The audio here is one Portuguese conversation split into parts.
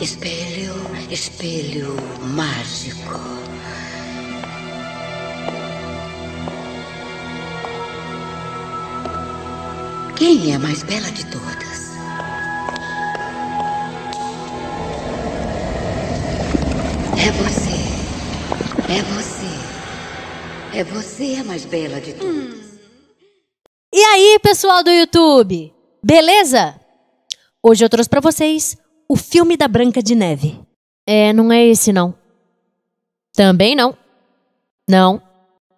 Espelho, espelho mágico. Quem é a mais bela de todas? É você. É você. É você a mais bela de todas. E aí, pessoal do YouTube? Beleza? Hoje eu trouxe pra vocês o filme da Branca de Neve. Não é esse não. Também não. Não.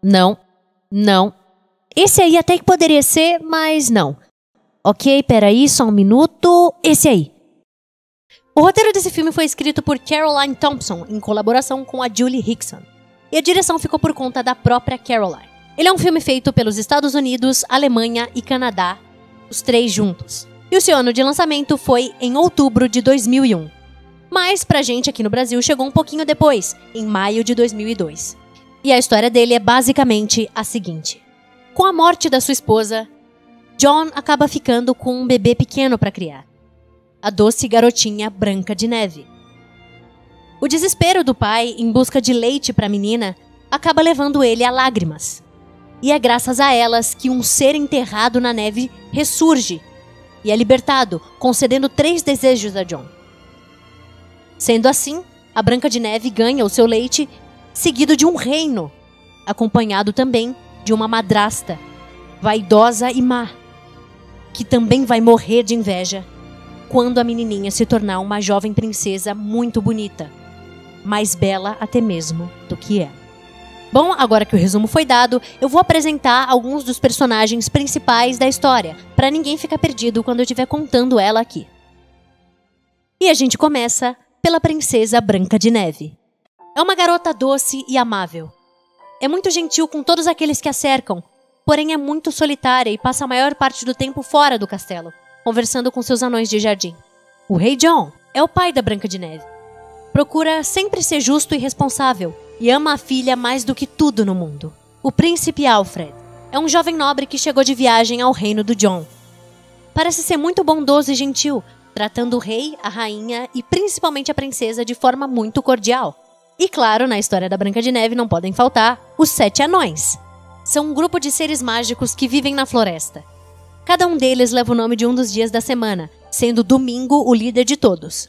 Não. Não. Esse aí até que poderia ser, mas não. Ok, peraí, só um minuto. Esse aí. O roteiro desse filme foi escrito por Caroline Thompson, em colaboração com a Julie Hickson. E a direção ficou por conta da própria Caroline. Ele é um filme feito pelos Estados Unidos, Alemanha e Canadá, os três juntos. E o seu ano de lançamento foi em outubro de 2001. Mas pra gente aqui no Brasil chegou um pouquinho depois, em maio de 2002. E a história dele é basicamente a seguinte. Com a morte da sua esposa, John acaba ficando com um bebê pequeno pra criar. A doce garotinha Branca de Neve. O desespero do pai em busca de leite pra menina acaba levando ele a lágrimas. E é graças a elas que um ser enterrado na neve ressurge e é libertado, concedendo 3 desejos a John. Sendo assim, a Branca de Neve ganha o seu leite, seguido de um reino, acompanhado também de uma madrasta, vaidosa e má, que também vai morrer de inveja quando a menininha se tornar uma jovem princesa muito bonita, mais bela até mesmo do que ela. Bom, agora que o resumo foi dado, eu vou apresentar alguns dos personagens principais da história, para ninguém ficar perdido quando eu estiver contando ela aqui. E a gente começa pela princesa Branca de Neve. É uma garota doce e amável. É muito gentil com todos aqueles que a cercam, porém é muito solitária e passa a maior parte do tempo fora do castelo, conversando com seus anões de jardim. O rei John é o pai da Branca de Neve. Procura sempre ser justo e responsável, e ama a filha mais do que tudo no mundo. O príncipe Alfred é um jovem nobre que chegou de viagem ao reino do John. Parece ser muito bondoso e gentil, tratando o rei, a rainha e principalmente a princesa de forma muito cordial. E claro, na história da Branca de Neve não podem faltar os 7 anões. São um grupo de seres mágicos que vivem na floresta. Cada um deles leva o nome de um dos dias da semana, sendo domingo o líder de todos.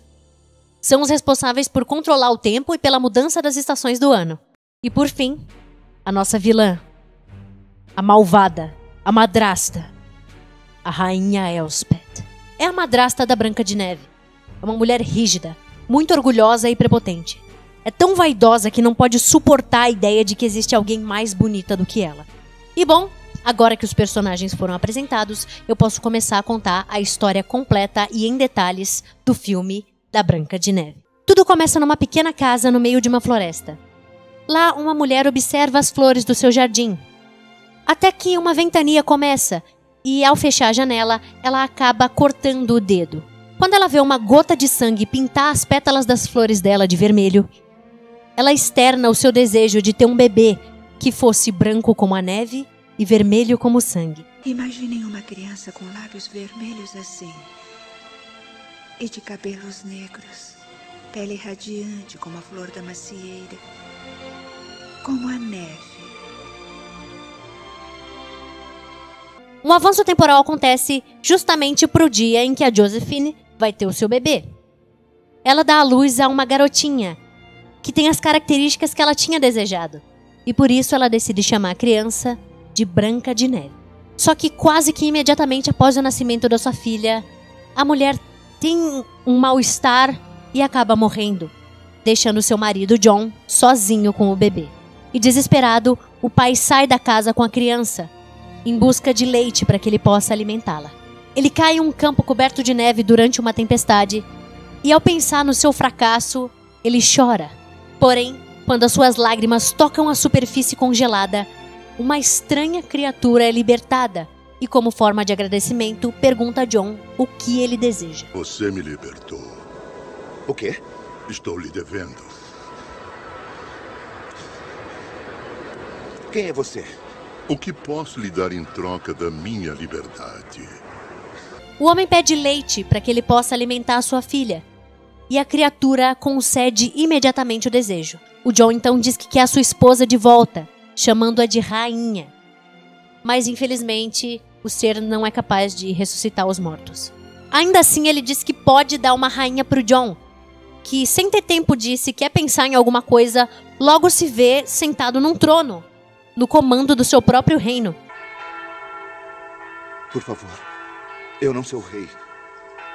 São os responsáveis por controlar o tempo e pela mudança das estações do ano. E por fim, a nossa vilã, a malvada, a madrasta, a rainha Elspeth. É a madrasta da Branca de Neve. É uma mulher rígida, muito orgulhosa e prepotente. É tão vaidosa que não pode suportar a ideia de que existe alguém mais bonita do que ela. E bom, agora que os personagens foram apresentados, eu posso começar a contar a história completa e em detalhes do filme da Branca de Neve. Tudo começa numa pequena casa no meio de uma floresta. Lá, uma mulher observa as flores do seu jardim. Até que uma ventania começa e, ao fechar a janela, ela acaba cortando o dedo. Quando ela vê uma gota de sangue pintar as pétalas das flores dela de vermelho, ela externa o seu desejo de ter um bebê que fosse branco como a neve e vermelho como o sangue. Imaginem uma criança com lábios vermelhos assim. E de cabelos negros, pele radiante como a flor da macieira, como a neve. Um avanço temporal acontece justamente pro dia em que a Josephine vai ter o seu bebê. Ela dá à luz a uma garotinha, que tem as características que ela tinha desejado. E por isso ela decide chamar a criança de Branca de Neve. Só que quase que imediatamente após o nascimento da sua filha, a mulher tem um mal-estar e acaba morrendo, deixando seu marido John sozinho com o bebê. E desesperado, o pai sai da casa com a criança, em busca de leite para que ele possa alimentá-la. Ele cai em um campo coberto de neve durante uma tempestade, e ao pensar no seu fracasso, ele chora. Porém, quando as suas lágrimas tocam a superfície congelada, uma estranha criatura é libertada, e como forma de agradecimento, pergunta a John o que ele deseja. Você me libertou. O quê? Estou lhe devendo. Quem é você? O que posso lhe dar em troca da minha liberdade? O homem pede leite para que ele possa alimentar a sua filha. e a criatura concede imediatamente o desejo. O Jon então diz que quer a sua esposa de volta, chamando-a de rainha. Mas infelizmente, o ser não é capaz de ressuscitar os mortos. Ainda assim, ele diz que pode dar uma rainha pro Jon, que sem ter tempo de sequer pensar em alguma coisa, logo se vê sentado num trono, no comando do seu próprio reino. Por favor, eu não sou rei.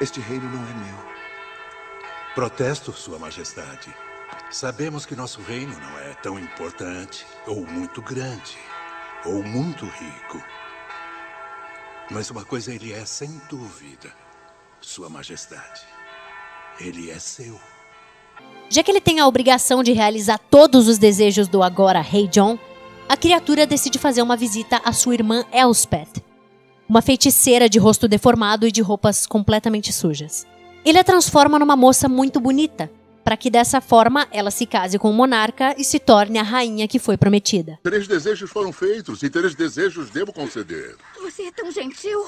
Este reino não é meu. Protesto, Sua Majestade. Sabemos que nosso reino não é tão importante, ou muito grande, ou muito rico. Mas uma coisa ele é sem dúvida, Sua Majestade. Ele é seu. Já que ele tem a obrigação de realizar todos os desejos do agora Rei Jon, a criatura decide fazer uma visita à sua irmã Elspeth, uma feiticeira de rosto deformado e de roupas completamente sujas. Ele a transforma numa moça muito bonita, para que dessa forma ela se case com o monarca e se torne a rainha que foi prometida. 3 desejos foram feitos e 3 desejos devo conceder. Você é tão gentil.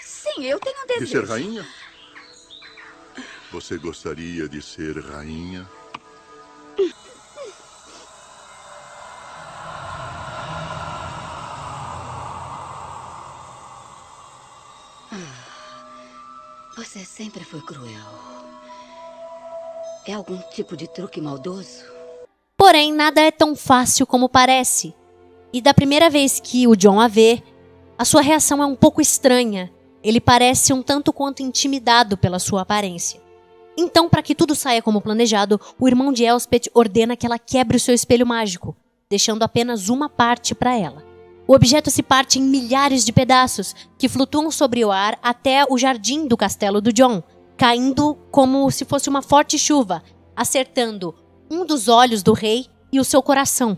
Sim, eu tenho um desejo. De ser rainha? Você gostaria de ser rainha? Você sempre foi cruel. É algum tipo de truque maldoso? Porém, nada é tão fácil como parece. E da primeira vez que o Jon a vê, a sua reação é um pouco estranha. Ele parece um tanto quanto intimidado pela sua aparência. Então, para que tudo saia como planejado, o irmão de Elspeth ordena que ela quebre o seu espelho mágico, deixando apenas uma parte para ela. O objeto se parte em milhares de pedaços, que flutuam sobre o ar até o jardim do castelo do Jon, caindo como se fosse uma forte chuva, acertando um dos olhos do rei e o seu coração,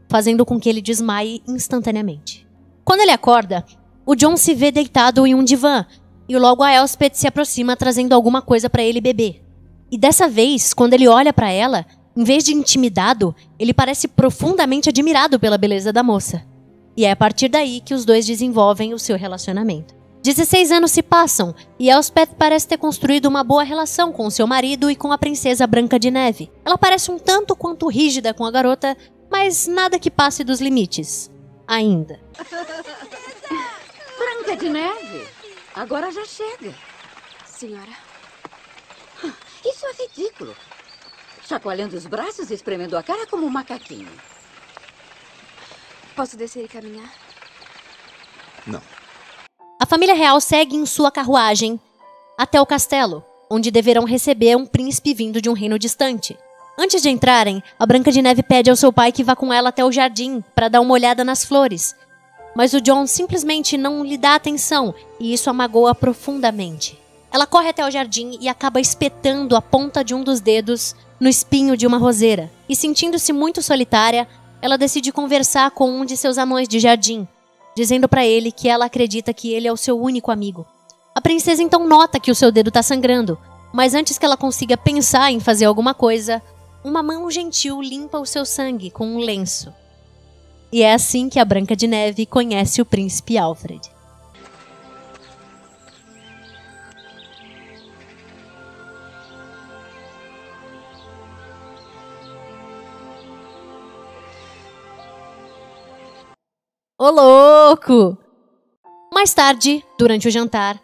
fazendo com que ele desmaie instantaneamente. Quando ele acorda, o Jon se vê deitado em um divã, e logo a Elspeth se aproxima trazendo alguma coisa para ele beber. E dessa vez, quando ele olha para ela, em vez de intimidado, ele parece profundamente admirado pela beleza da moça. E é a partir daí que os dois desenvolvem o seu relacionamento. 16 anos se passam e Elspeth parece ter construído uma boa relação com seu marido e com a princesa Branca de Neve. Ela parece um tanto quanto rígida com a garota, mas nada que passe dos limites. Ainda. Branca de Neve? Agora já chega. Senhora, Isso é ridículo. Chacoalhando os braços e espremendo a cara como um macaquinho. posso descer e caminhar? Não. A família real segue em sua carruagem até o castelo, onde deverão receber um príncipe vindo de um reino distante. Antes de entrarem, a Branca de Neve pede ao seu pai que vá com ela até o jardim para dar uma olhada nas flores. Mas o Jon simplesmente não lhe dá atenção e isso a magoa profundamente. Ela corre até o jardim e acaba espetando a ponta de um dos dedos no espinho de uma roseira. E sentindo-se muito solitária, ela decide conversar com um de seus anões de jardim, dizendo para ele que ela acredita que ele é o seu único amigo. A princesa então nota que o seu dedo está sangrando, mas antes que ela consiga pensar em fazer alguma coisa, uma mão gentil limpa o seu sangue com um lenço. E é assim que a Branca de Neve conhece o príncipe Alfred. Ô louco! Mais tarde, durante o jantar,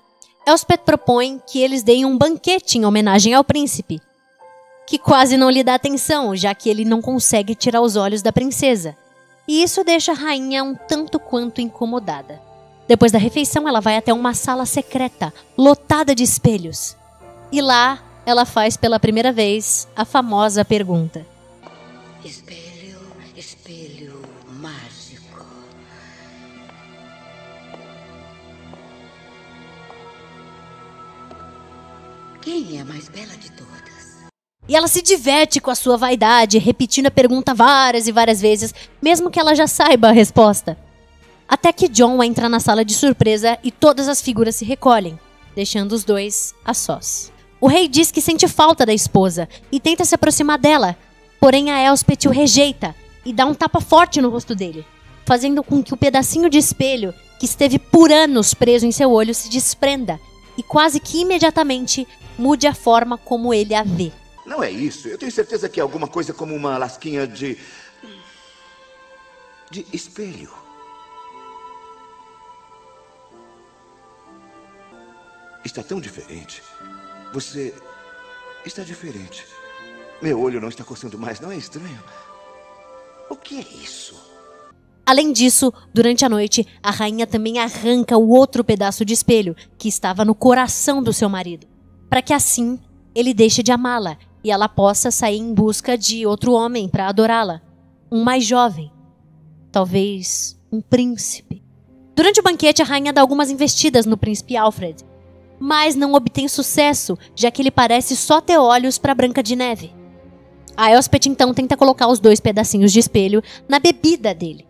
Elspeth propõe que eles deem um banquete em homenagem ao príncipe, que quase não lhe dá atenção, já que ele não consegue tirar os olhos da princesa. E isso deixa a rainha um tanto quanto incomodada. Depois da refeição, ela vai até uma sala secreta, lotada de espelhos. E lá, ela faz pela primeira vez a famosa pergunta. Espelho, espelho mágico. Quem é a mais bela de todas? E ela se diverte com a sua vaidade, repetindo a pergunta várias e várias vezes, mesmo que ela já saiba a resposta. Até que Jon entra na sala de surpresa e todas as figuras se recolhem, deixando os dois a sós. O rei diz que sente falta da esposa e tenta se aproximar dela, porém a Elspeth o rejeita e dá um tapa forte no rosto dele, fazendo com que o pedacinho de espelho que esteve por anos preso em seu olho se desprenda e quase que imediatamente mude a forma como ele a vê. Não é isso. Eu tenho certeza que é alguma coisa como uma lasquinha de espelho. Está tão diferente. Você está diferente. Meu olho não está coçando mais, não é estranho? O que é isso? Além disso, durante a noite, a rainha também arranca o outro pedaço de espelho que estava no coração do seu marido, para que assim ele deixe de amá-la e ela possa sair em busca de outro homem para adorá-la, um mais jovem, talvez um príncipe. Durante o banquete, a rainha dá algumas investidas no príncipe Alfred, mas não obtém sucesso, já que ele parece só ter olhos para Branca de Neve. A Elspeth então tenta colocar os 2 pedacinhos de espelho na bebida dele.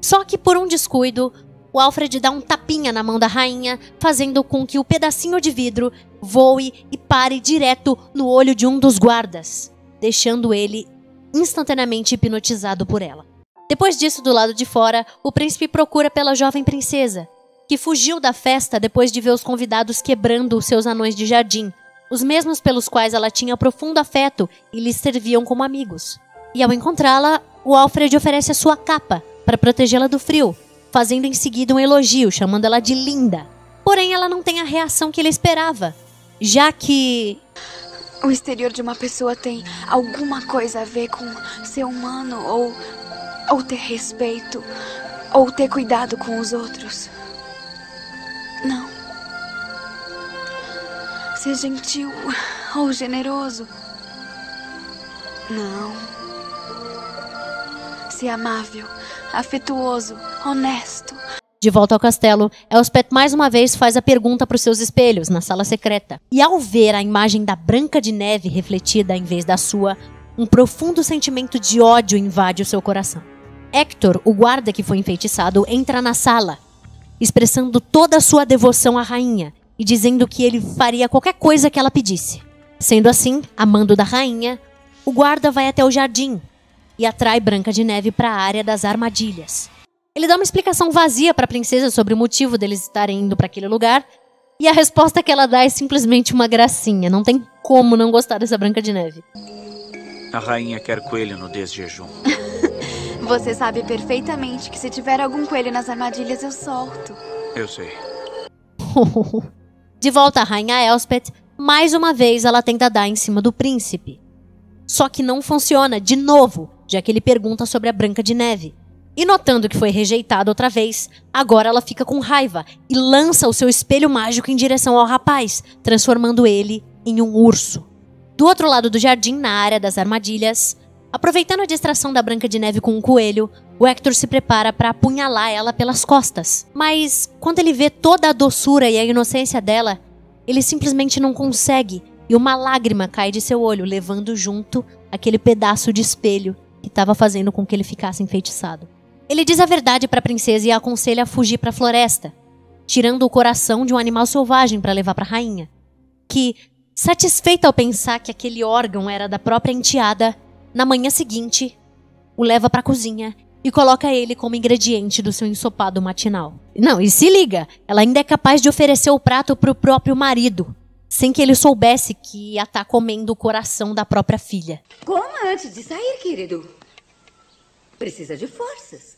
Só que por um descuido, o Alfred dá um tapinha na mão da rainha, fazendo com que o pedacinho de vidro voe e pare direto no olho de um dos guardas, deixando ele instantaneamente hipnotizado por ela. Depois disso, do lado de fora, o príncipe procura pela jovem princesa, que fugiu da festa depois de ver os convidados quebrando os seus anões de jardim, os mesmos pelos quais ela tinha profundo afeto e lhes serviam como amigos. E ao encontrá-la, o Alfred oferece a sua capa para protegê-la do frio, fazendo em seguida um elogio, chamando ela de linda. Porém, ela não tem a reação que ele esperava, já que... O exterior de uma pessoa tem alguma coisa a ver com ser humano, ou ter respeito, ou ter cuidado com os outros. Não. Ser gentil ou generoso. Não. Ser amável, afetuoso, honesto. De volta ao castelo, Elspeth mais uma vez faz a pergunta para os seus espelhos na sala secreta. E ao ver a imagem da Branca de Neve refletida em vez da sua, um profundo sentimento de ódio invade o seu coração. Hector, o guarda que foi enfeitiçado, entra na sala, expressando toda a sua devoção à rainha e dizendo que ele faria qualquer coisa que ela pedisse. Sendo assim, a mando da rainha, o guarda vai até o jardim e atrai Branca de Neve para a área das armadilhas. Ele dá uma explicação vazia para a princesa sobre o motivo deles estarem indo para aquele lugar, e a resposta que ela dá é simplesmente uma gracinha. Não tem como não gostar dessa Branca de Neve. A rainha quer coelho no desjejum. Você sabe perfeitamente que se tiver algum coelho nas armadilhas, eu solto. Eu sei. De volta à rainha Elspeth, mais uma vez ela tenta dar em cima do príncipe. Só que não funciona, de novo, já que ele pergunta sobre a Branca de Neve. E notando que foi rejeitada outra vez, agora ela fica com raiva e lança o seu espelho mágico em direção ao rapaz, transformando ele em um urso. Do outro lado do jardim, na área das armadilhas, aproveitando a distração da Branca de Neve com um coelho, o Hector se prepara para apunhalar ela pelas costas. Mas quando ele vê toda a doçura e a inocência dela, ele simplesmente não consegue e uma lágrima cai de seu olho, levando junto aquele pedaço de espelho que estava fazendo com que ele ficasse enfeitiçado. Ele diz a verdade para a princesa e a aconselha a fugir para a floresta, tirando o coração de um animal selvagem para levar para a rainha, que, satisfeita ao pensar que aquele órgão era da própria enteada, na manhã seguinte, o leva para a cozinha e coloca ele como ingrediente do seu ensopado matinal. Não, e se liga, ela ainda é capaz de oferecer o prato para o próprio marido, sem que ele soubesse que ia estar comendo o coração da própria filha. Coma antes de sair, querido. Precisa de forças.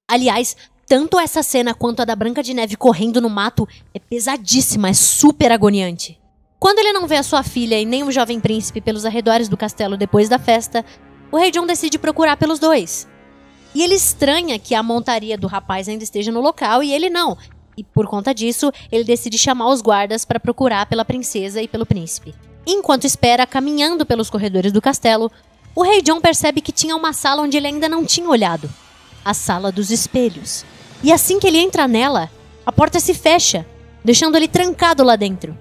Aliás, tanto essa cena quanto a da Branca de Neve correndo no mato é pesadíssima, é super agoniante. Quando ele não vê a sua filha e nem o jovem príncipe pelos arredores do castelo depois da festa, o rei John decide procurar pelos dois. E ele estranha que a montaria do rapaz ainda esteja no local e ele não. E por conta disso, ele decide chamar os guardas para procurar pela princesa e pelo príncipe. Enquanto espera, caminhando pelos corredores do castelo, o rei John percebe que tinha uma sala onde ele ainda não tinha olhado. A sala dos espelhos. E assim que ele entra nela, a porta se fecha, deixando ele trancado lá dentro.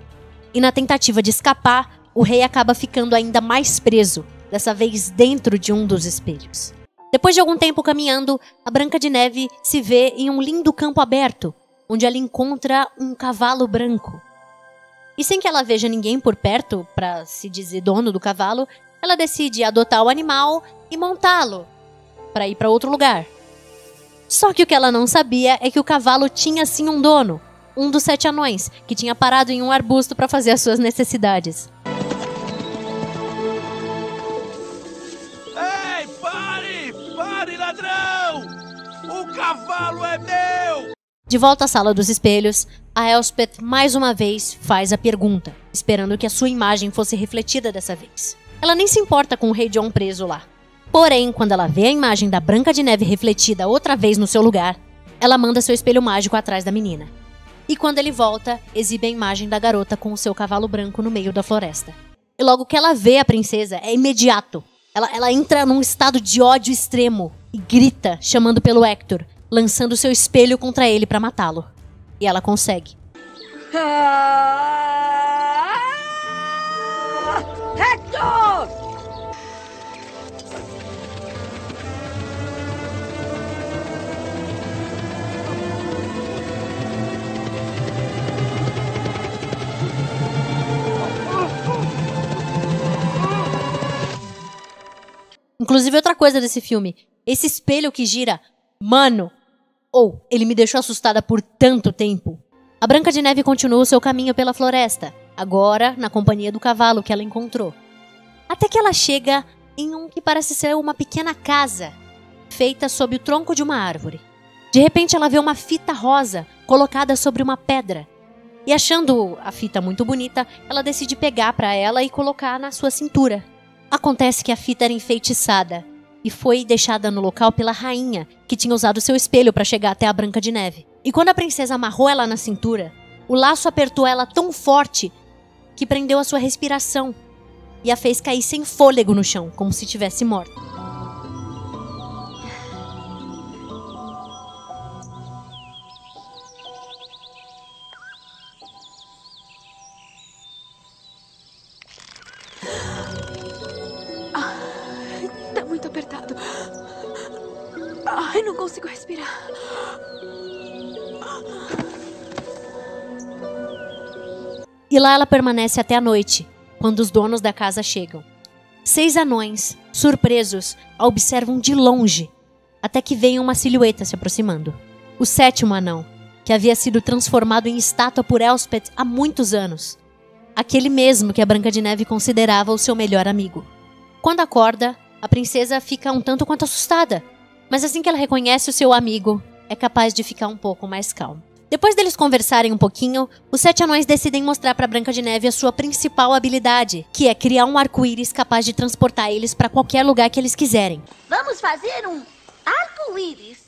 E na tentativa de escapar, o rei acaba ficando ainda mais preso, dessa vez dentro de um dos espelhos. Depois de algum tempo caminhando, a Branca de Neve se vê em um lindo campo aberto, onde ela encontra um cavalo branco. E sem que ela veja ninguém por perto, para se dizer dono do cavalo, ela decide adotar o animal e montá-lo, para ir para outro lugar. Só que o que ela não sabia é que o cavalo tinha sim um dono, um dos 7 anões, que tinha parado em um arbusto para fazer as suas necessidades. Ei, pare! Pare, ladrão! O cavalo é meu! De volta à sala dos espelhos, a Elspeth mais uma vez faz a pergunta, esperando que a sua imagem fosse refletida dessa vez. Ela nem se importa com o Rei John preso lá. Porém, quando ela vê a imagem da Branca de Neve refletida outra vez no seu lugar, ela manda seu espelho mágico atrás da menina. E quando ele volta, exibe a imagem da garota com o seu cavalo branco no meio da floresta. E logo que ela vê a princesa, é imediato. Ela entra num estado de ódio extremo e grita, chamando pelo Hector, lançando seu espelho contra ele para matá-lo. E ela consegue. Hector! Inclusive, outra coisa desse filme, esse espelho que gira, mano, ele me deixou assustada por tanto tempo. A Branca de Neve continua o seu caminho pela floresta, agora na companhia do cavalo que ela encontrou. Até que ela chega em um que parece ser uma pequena casa, feita sob o tronco de uma árvore. De repente ela vê uma fita rosa colocada sobre uma pedra. E achando a fita muito bonita, ela decide pegar para ela e colocar na sua cintura. Acontece que a fita era enfeitiçada e foi deixada no local pela rainha, que tinha usado seu espelho para chegar até a Branca de Neve. E quando a princesa amarrou ela na cintura, o laço apertou ela tão forte que prendeu a sua respiração e a fez cair sem fôlego no chão, como se tivesse morta. Tá muito apertado. Ai, não consigo respirar. E lá ela permanece até a noite, quando os donos da casa chegam. 6 anões, surpresos, a observam de longe, até que vem uma silhueta se aproximando. O 7º anão, que havia sido transformado em estátua por Elspeth há muitos anos. Aquele mesmo que a Branca de Neve considerava o seu melhor amigo. Quando acorda, a princesa fica um tanto quanto assustada, mas assim que ela reconhece o seu amigo, é capaz de ficar um pouco mais calma. Depois deles conversarem um pouquinho, os 7 anões decidem mostrar para Branca de Neve a sua principal habilidade, que é criar um arco-íris capaz de transportar eles para qualquer lugar que eles quiserem. Vamos fazer um arco-íris.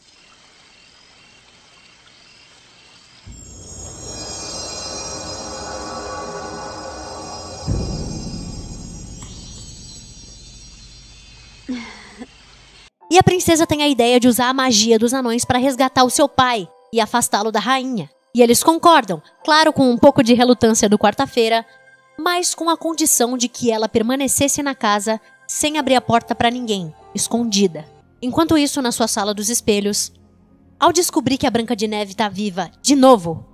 E a princesa tem a ideia de usar a magia dos anões para resgatar o seu pai e afastá-lo da rainha. E eles concordam, claro, com um pouco de relutância do Quarta-feira, mas com a condição de que ela permanecesse na casa sem abrir a porta para ninguém, escondida. Enquanto isso, na sua sala dos espelhos, ao descobrir que a Branca de Neve está viva de novo,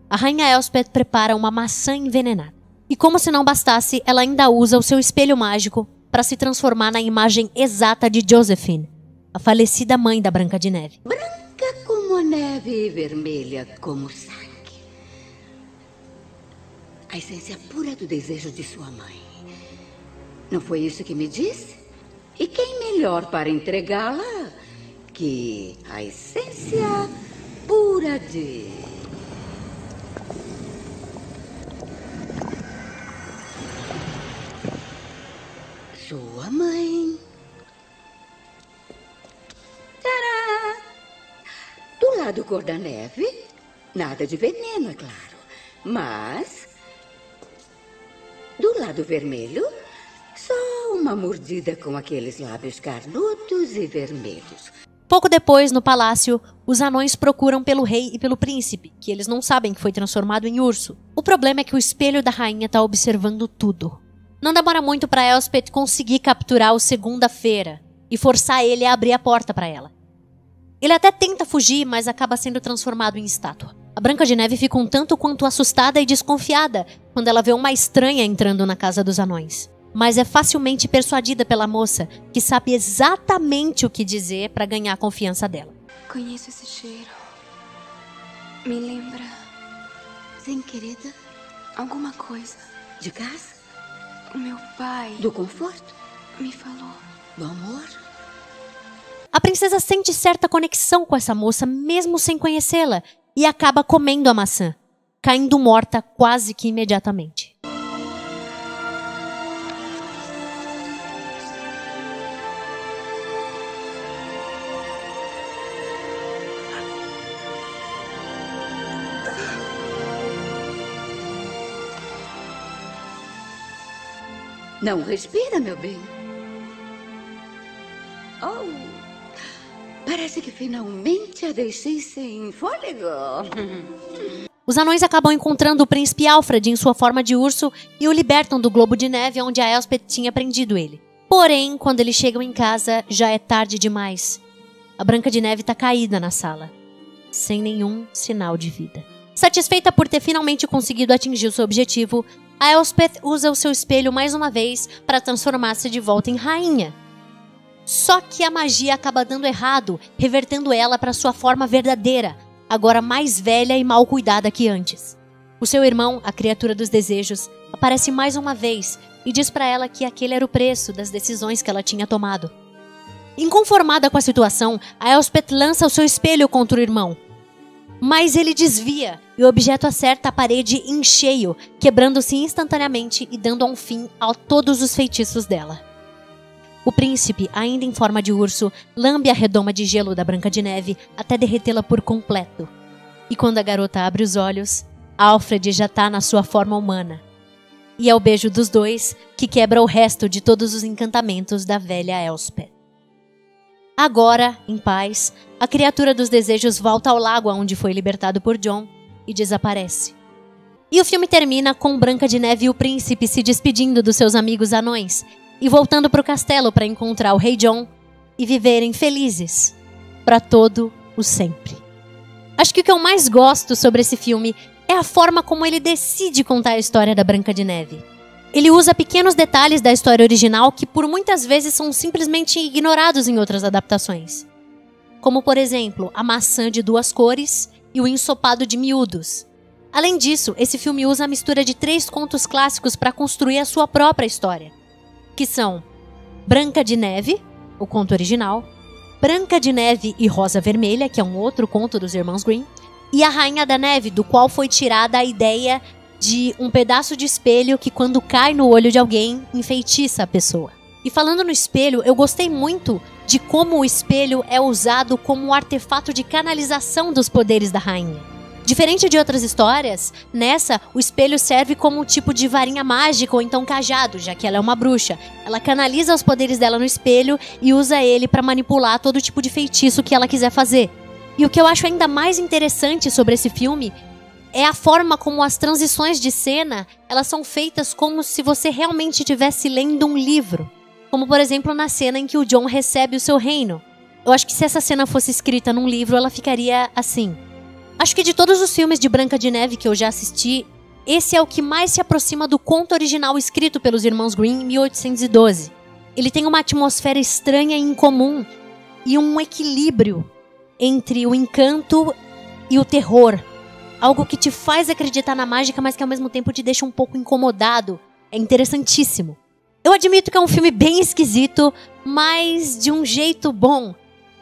a rainha Elspeth prepara uma maçã envenenada. E como se não bastasse, ela ainda usa o seu espelho mágico para se transformar na imagem exata de Josephine, a falecida mãe da Branca de Neve. Branca como a neve e vermelha como o sangue. A essência pura do desejo de sua mãe. Não foi isso que me disse? E quem melhor para entregá-la que a essência pura de... sua mãe. Tadá! Do lado cor da neve, nada de veneno, é claro. Mas, do lado vermelho, só uma mordida com aqueles lábios carnudos e vermelhos. Pouco depois, no palácio, os anões procuram pelo rei e pelo príncipe, que eles não sabem que foi transformado em urso. O problema é que o espelho da rainha está observando tudo. Não demora muito para Elspeth conseguir capturar o Segunda-feira e forçar ele a abrir a porta para ela. Ele até tenta fugir, mas acaba sendo transformado em estátua. A Branca de Neve fica um tanto quanto assustada e desconfiada quando ela vê uma estranha entrando na casa dos anões. Mas é facilmente persuadida pela moça, que sabe exatamente o que dizer para ganhar a confiança dela. Conheço esse cheiro. Me lembra... Sim, querida. Alguma coisa. De casa? O meu pai... Do conforto? Me falou. Do amor? A princesa sente certa conexão com essa moça, mesmo sem conhecê-la, e acaba comendo a maçã, caindo morta quase que imediatamente. Não respira, meu bem. Oh, parece que finalmente a deixei sem fôlego. Os anões acabam encontrando o príncipe Alfred em sua forma de urso e o libertam do globo de neve onde a Elspeth tinha prendido ele. Porém, quando eles chegam em casa, já é tarde demais. A Branca de Neve está caída na sala, sem nenhum sinal de vida. Satisfeita por ter finalmente conseguido atingir o seu objetivo, a Elspeth usa o seu espelho mais uma vez para transformar-se de volta em rainha. Só que a magia acaba dando errado, revertendo ela para sua forma verdadeira, agora mais velha e mal cuidada que antes. O seu irmão, a criatura dos desejos, aparece mais uma vez e diz para ela que aquele era o preço das decisões que ela tinha tomado. Inconformada com a situação, a Elspeth lança o seu espelho contra o irmão. Mas ele desvia e o objeto acerta a parede em cheio, quebrando-se instantaneamente e dando um fim a todos os feitiços dela. O príncipe, ainda em forma de urso, lambe a redoma de gelo da Branca de Neve até derretê-la por completo. E quando a garota abre os olhos, Alfred já está na sua forma humana. E é o beijo dos dois que quebra o resto de todos os encantamentos da velha Elspeth. Agora, em paz, a criatura dos desejos volta ao lago onde foi libertado por John e desaparece. E o filme termina com Branca de Neve e o príncipe se despedindo dos seus amigos anões e voltando para o castelo para encontrar o rei John e viverem felizes para todo o sempre. Acho que o que eu mais gosto sobre esse filme é a forma como ele decide contar a história da Branca de Neve. Ele usa pequenos detalhes da história original que por muitas vezes são simplesmente ignorados em outras adaptações. Como, por exemplo, a maçã de 2 cores e o ensopado de miúdos. Além disso, esse filme usa a mistura de 3 contos clássicos para construir a sua própria história, que são Branca de Neve, o conto original, Branca de Neve e Rosa Vermelha, que é um outro conto dos Irmãos Grimm, e A Rainha da Neve, do qual foi tirada a ideia de um pedaço de espelho que, quando cai no olho de alguém, enfeitiça a pessoa. E falando no espelho, eu gostei muito de como o espelho é usado como um artefato de canalização dos poderes da rainha. Diferente de outras histórias, nessa, o espelho serve como um tipo de varinha mágica ou então cajado, já que ela é uma bruxa. Ela canaliza os poderes dela no espelho e usa ele para manipular todo tipo de feitiço que ela quiser fazer. E o que eu acho ainda mais interessante sobre esse filme é a forma como as transições de cena, elas são feitas como se você realmente estivesse lendo um livro. Como, por exemplo, na cena em que o John recebe o seu reino. Eu acho que se essa cena fosse escrita num livro, ela ficaria assim. Acho que de todos os filmes de Branca de Neve que eu já assisti, esse é o que mais se aproxima do conto original escrito pelos Irmãos Grimm em 1812. Ele tem uma atmosfera estranha e incomum e um equilíbrio entre o encanto e o terror. Algo que te faz acreditar na mágica, mas que ao mesmo tempo te deixa um pouco incomodado. É interessantíssimo. Eu admito que é um filme bem esquisito, mas de um jeito bom.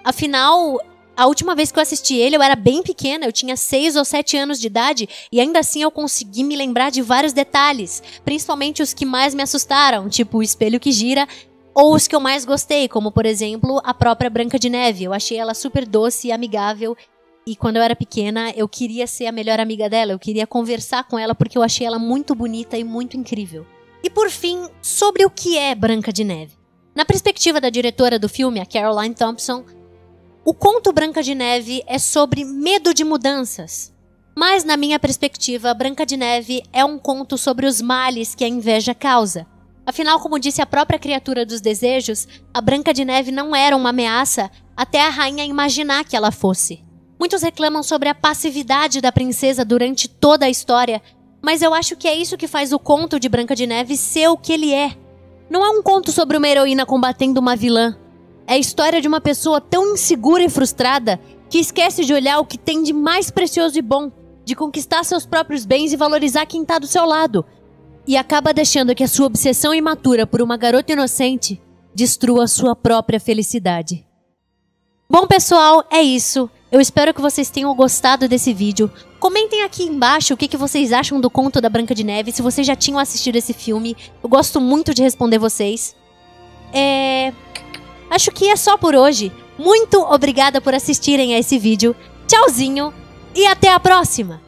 Afinal, a última vez que eu assisti ele, eu era bem pequena, eu tinha 6 ou 7 anos de idade, e ainda assim eu consegui me lembrar de vários detalhes, principalmente os que mais me assustaram, tipo o espelho que gira, ou os que eu mais gostei, como por exemplo, a própria Branca de Neve. Eu achei ela super doce e amigável, e quando eu era pequena, eu queria ser a melhor amiga dela, eu queria conversar com ela porque eu achei ela muito bonita e muito incrível. E por fim, sobre o que é Branca de Neve. Na perspectiva da diretora do filme, a Caroline Thompson, o conto Branca de Neve é sobre medo de mudanças. Mas na minha perspectiva, Branca de Neve é um conto sobre os males que a inveja causa. Afinal, como disse a própria criatura dos desejos, a Branca de Neve não era uma ameaça até a rainha imaginar que ela fosse. Muitos reclamam sobre a passividade da princesa durante toda a história, mas eu acho que é isso que faz o conto de Branca de Neve ser o que ele é. Não é um conto sobre uma heroína combatendo uma vilã. É a história de uma pessoa tão insegura e frustrada que esquece de olhar o que tem de mais precioso e bom, de conquistar seus próprios bens e valorizar quem tá do seu lado, e acaba deixando que a sua obsessão imatura por uma garota inocente destrua a sua própria felicidade. Bom, pessoal, é isso. Eu espero que vocês tenham gostado desse vídeo. Comentem aqui embaixo o que vocês acham do Conto da Branca de Neve, se vocês já tinham assistido esse filme. Eu gosto muito de responder vocês. Acho que é só por hoje. Muito obrigada por assistirem a esse vídeo. Tchauzinho e até a próxima!